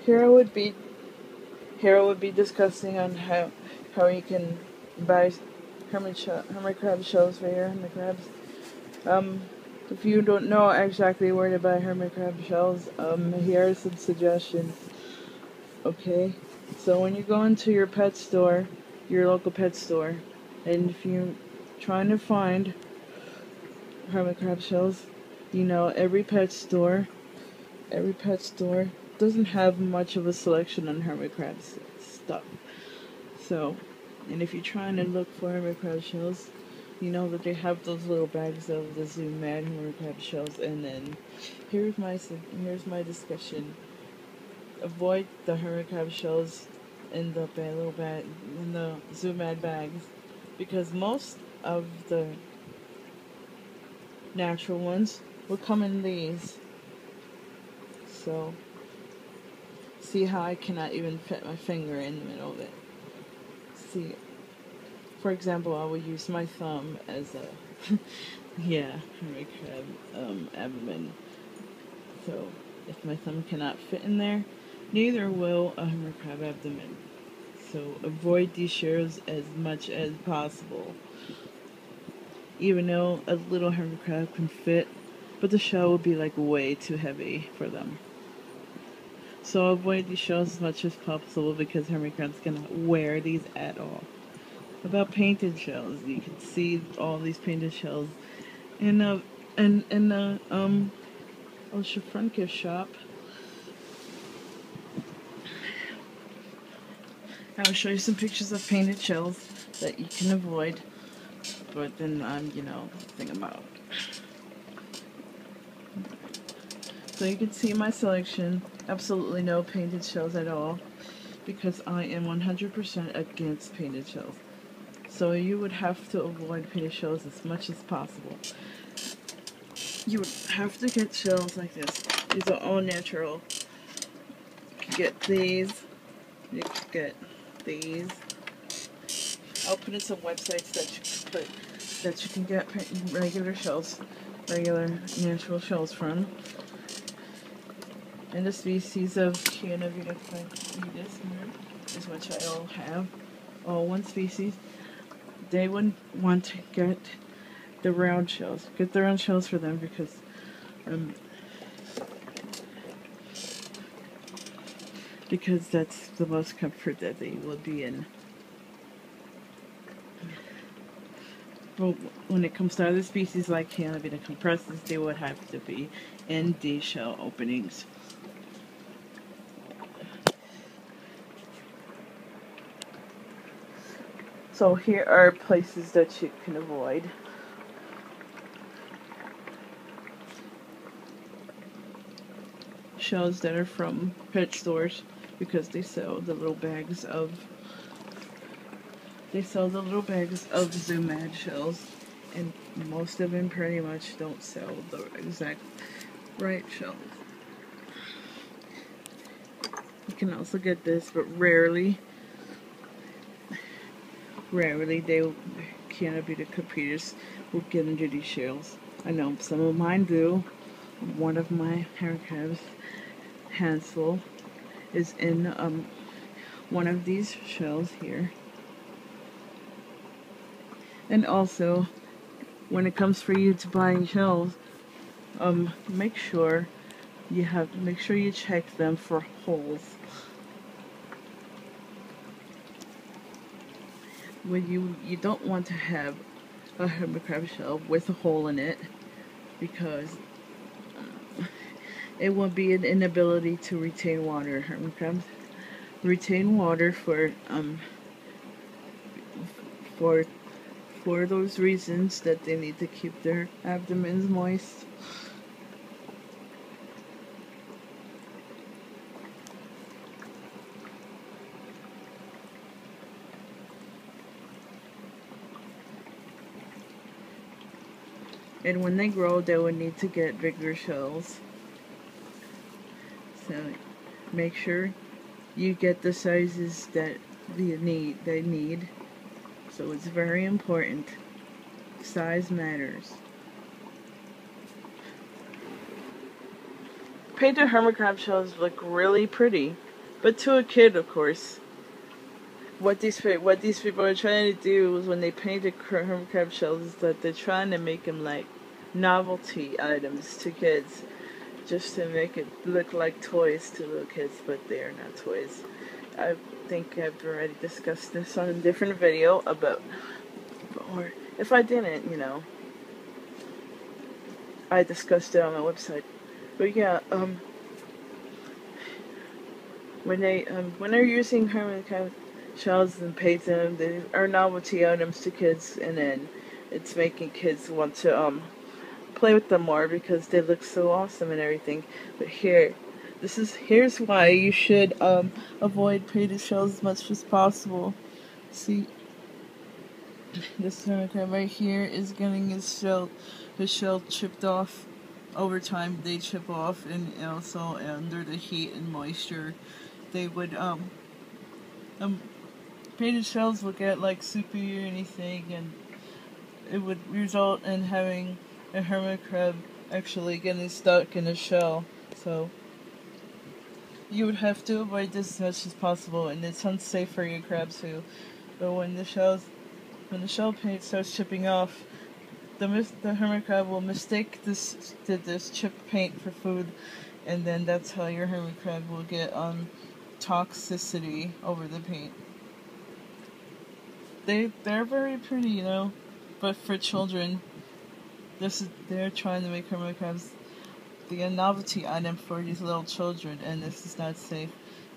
Here I would be discussing on how you can buy hermit crab shells for your hermit crabs. Um, if you don't know exactly where to buy hermit crab shells, here are some suggestions. Okay, so when you go into your pet store, your local pet store, and if you're trying to find hermit crab shells, you know every pet store doesn't have much of a selection on hermit crab stuff. So, and if you're trying to look for hermit crab shells, you know that they have those little bags of the Zoo Mad hermit crab shells. And then here's my discussion. Avoid the hermit crab shells in the little bag in the Zoo Mad bags, because most of the natural ones will come in these. So see how I cannot even fit my finger in the middle of it. See, for example, I would use my thumb as a yeah, hermit crab abdomen. So if my thumb cannot fit in there, neither will a hermit crab abdomen. So avoid these shells as much as possible. Even though a little hermit crab can fit, but the shell will be like way too heavy for them. So avoid these shells as much as possible, because hermit crabs cannot wear these at all. About painted shells, you can see all these painted shells in a front gift shop. I will show you some pictures of painted shells that you can avoid, but then think about. So you can see my selection. Absolutely no painted shells at all, because I am 100% against painted shells. So you would have to avoid painted shells as much as possible. You would have to get shells like this. These are all natural. You can get these. You can get these. I'll put in some websites that you can get regular shells, regular natural shells from. And the species of Cianobita is which I all have, all one species. They would want to get the round shells. Get the round shells for them, because that's the most comfort that they will be in. But when it comes to other species like Cianobita compressus, they would have to be in these shell openings. So here are places that you can avoid. Shells that are from pet stores, because they sell the little bags of Zoo Mad shells, and most of them pretty much don't sell the exact right shells. You can also get this, but rarely they can't be the computers will get into these shells. I know some of mine do. One of my hermit crabs, Hansel, is in one of these shells here. And also, when it comes for you to buying shells, make sure you check them for holes. When you don't want to have a hermit crab shell with a hole in it, because it will be an inability to retain water. Hermit crabs retain water for those reasons that they need to keep their abdomens moist. And when they grow, they will need to get bigger shells. So make sure you get the sizes that they need. So it's very important. Size matters. Painted hermit crab shells look really pretty, But to a kid, of course. What these people are trying to do is when they paint the hermit crab shells is that they're trying to make them like novelty items to kids, just to make it look like toys to little kids, but they are not toys. I think I've already discussed this on a different video about, or if I didn't, you know, I discussed it on my website. But yeah, when they're using hermit crab shells and paint them, they are novelty items to kids, and then it's making kids want to play with them more because they look so awesome and everything. But here's why you should avoid painted shells as much as possible. See, this hermit crab right here is getting his shell chipped off. Over time they chip off, and also under the heat and moisture they would painted shells will get like soupy or anything, and it would result in having a hermit crab actually getting stuck in a shell. So you would have to avoid this as much as possible, and it's unsafe for your crabs too. But when the shell paint starts chipping off, the hermit crab will mistake this chipped paint for food, and then that's how your hermit crab will get toxicity over the paint. They're very pretty, you know, but for children, they're trying to make hermit crabs the novelty item for these little children, and this is not safe.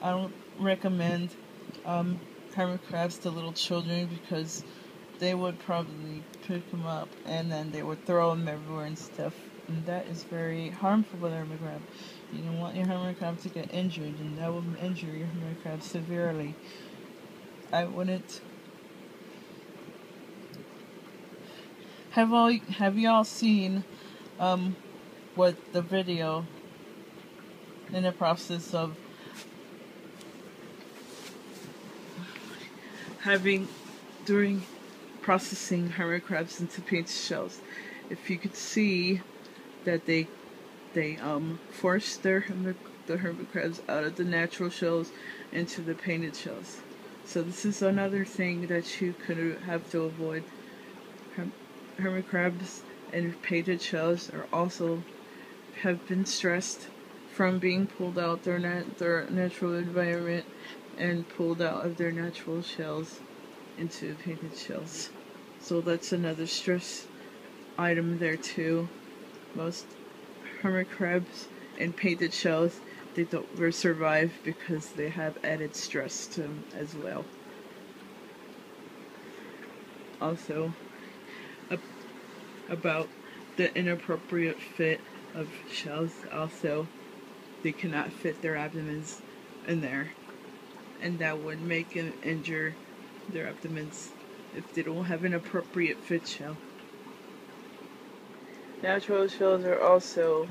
I don't recommend hermit crabs to little children because they would probably pick them up and then they would throw them everywhere and stuff, and that is very harmful for the hermit crab. You don't want your hermit crab to get injured, and that would injure your hermit crab severely. I wouldn't. Have y'all seen what the video in the process of during processing hermit crabs into painted shells? If you could see that they force the hermit crabs out of the natural shells into the painted shells. So this is another thing that you could have to avoid. Hermit crabs and painted shells are also have been stressed from being pulled out their natural environment and pulled out of their natural shells into painted shells. So that's another stress item there too. Most hermit crabs and painted shells, they don't survive because they have added stress to them as well. Also, about the inappropriate fit of shells, also they cannot fit their abdomens in there, and that would make them injure their abdomens if they don't have an appropriate fit shell. Natural shells are also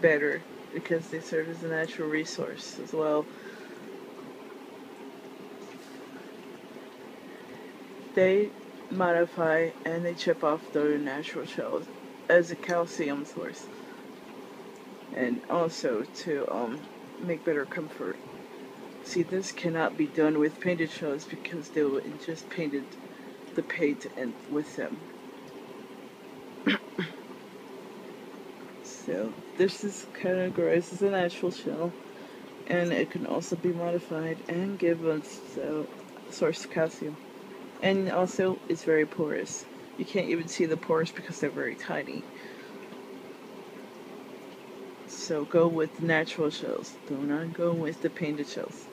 better because they serve as a natural resource as well. They modify and they chip off their natural shells as a calcium source, and also to make better comfort. See, this cannot be done with painted shells because they will just painted the paint and with them. So this is categorized as a natural shell, and it can also be modified and give us a source of calcium. And also, it's very porous. You can't even see the pores because they're very tiny. So go with natural shells. Do not go with the painted shells.